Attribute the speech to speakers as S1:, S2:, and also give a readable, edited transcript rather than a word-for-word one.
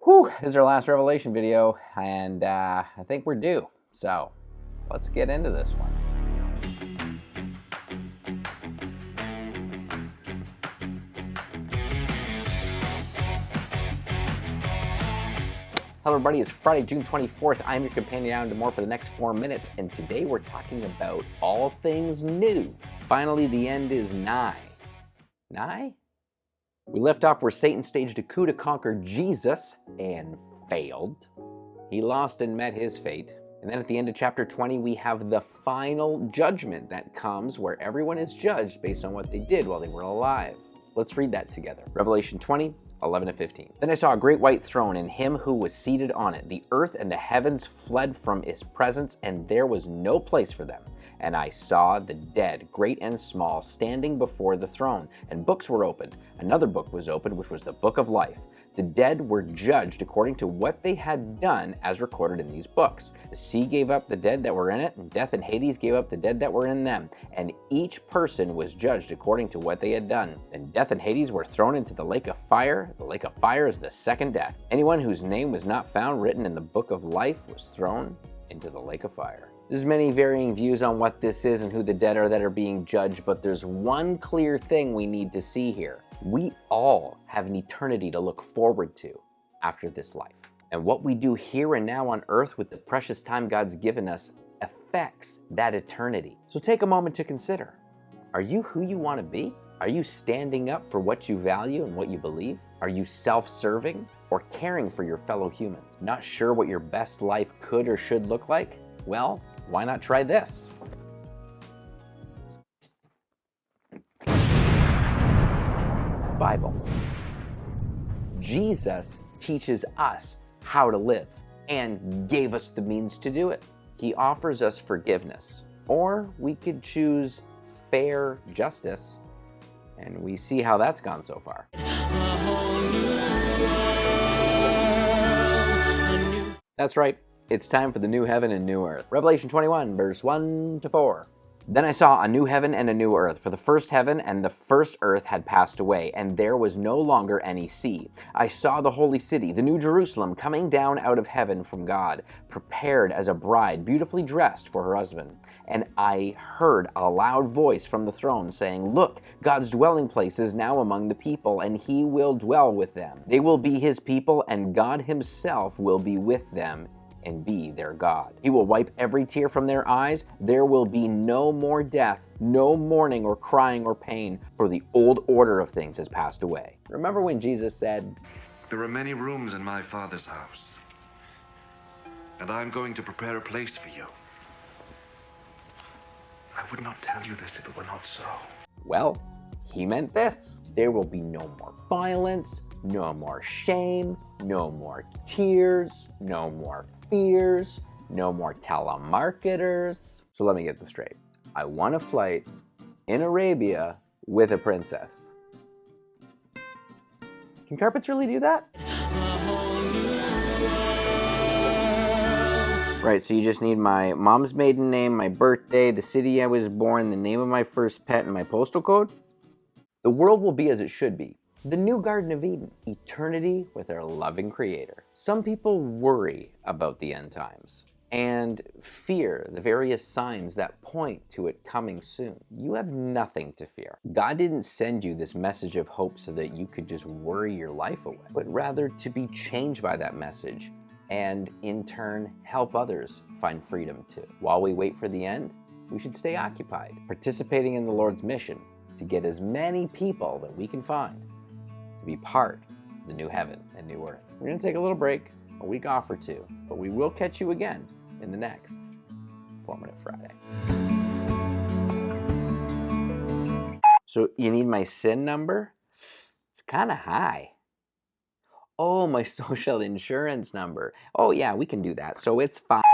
S1: Whew, this is our last Revelation video, and I think we're due. So let's get into this one. Hello everybody, it's Friday, June 24th. I'm your companion Adam Demore for the next 4 minutes, and today we're talking about all things new. Finally, the end is nigh. Nigh? We left off where Satan staged a coup to conquer Jesus and failed. He lost and met his fate. And then at the end of chapter 20, we have the final judgment that comes where everyone is judged based on what they did while they were alive. Let's read that together. Revelation 20, 11 to 15. Then I saw a great white throne and him who was seated on it. The earth and the heavens fled from his presence, and there was no place for them. And I saw the dead, great and small, standing before the throne, and books were opened. Another book was opened, which was the book of life. The dead were judged according to what they had done as recorded in these books. The sea gave up the dead that were in it, and death and Hades gave up the dead that were in them. And each person was judged according to what they had done. And death and Hades were thrown into the lake of fire. The lake of fire is the second death. Anyone whose name was not found written in the book of life was thrown into the lake of fire. There's many varying views on what this is and who the dead are that are being judged, but there's one clear thing we need to see here. We all have an eternity to look forward to after this life. And what we do here and now on earth with the precious time God's given us affects that eternity. So take a moment to consider. Are you who you want to be? Are you standing up for what you value and what you believe? Are you self-serving or caring for your fellow humans? Not sure what your best life could or should look like? Well, why not try this? Bible. Jesus teaches us how to live and gave us the means to do it. He offers us forgiveness, or we could choose fair justice, and we see how that's gone so far. That's right. It's time for the new heaven and new earth. Revelation 21, verse 1 to 4. Then I saw a new heaven and a new earth, for the first heaven and the first earth had passed away, and there was no longer any sea. I saw the holy city, the new Jerusalem, coming down out of heaven from God, prepared as a bride, beautifully dressed for her husband. And I heard a loud voice from the throne saying, "Look, God's dwelling place is now among the people, and he will dwell with them. They will be his people, and God himself will be with them and be their God. He will wipe every tear from their eyes. There will be no more death, no mourning or crying or pain, for the old order of things has passed away." Remember when Jesus said,
S2: "There are many rooms in my Father's house, and I'm going to prepare a place for you. I would not tell you this if it were not so."
S1: Well, he meant this. There will be no more violence, no more shame, no more tears, no more fears, no more telemarketers. So let me get this straight. I want a flight in Arabia with a princess. Can carpets really do that? Right, so you just need my mom's maiden name, my birthday, the city I was born, the name of my first pet, and my postal code? The world will be as it should be. The new Garden of Eden, eternity with our loving Creator. Some people worry about the end times and fear the various signs that point to it coming soon. You have nothing to fear. God didn't send you this message of hope so that you could just worry your life away, but rather to be changed by that message and in turn help others find freedom too. While we wait for the end, we should stay occupied, participating in the Lord's mission to get as many people that we can find to be part of the new heaven and new earth. We're going to take a little break, a week off or two, but we will catch you again in the next 4 Minute Friday. So you need my SIN number? It's kind of high. Oh, my social insurance number. Oh yeah, we can do that. So it's 5.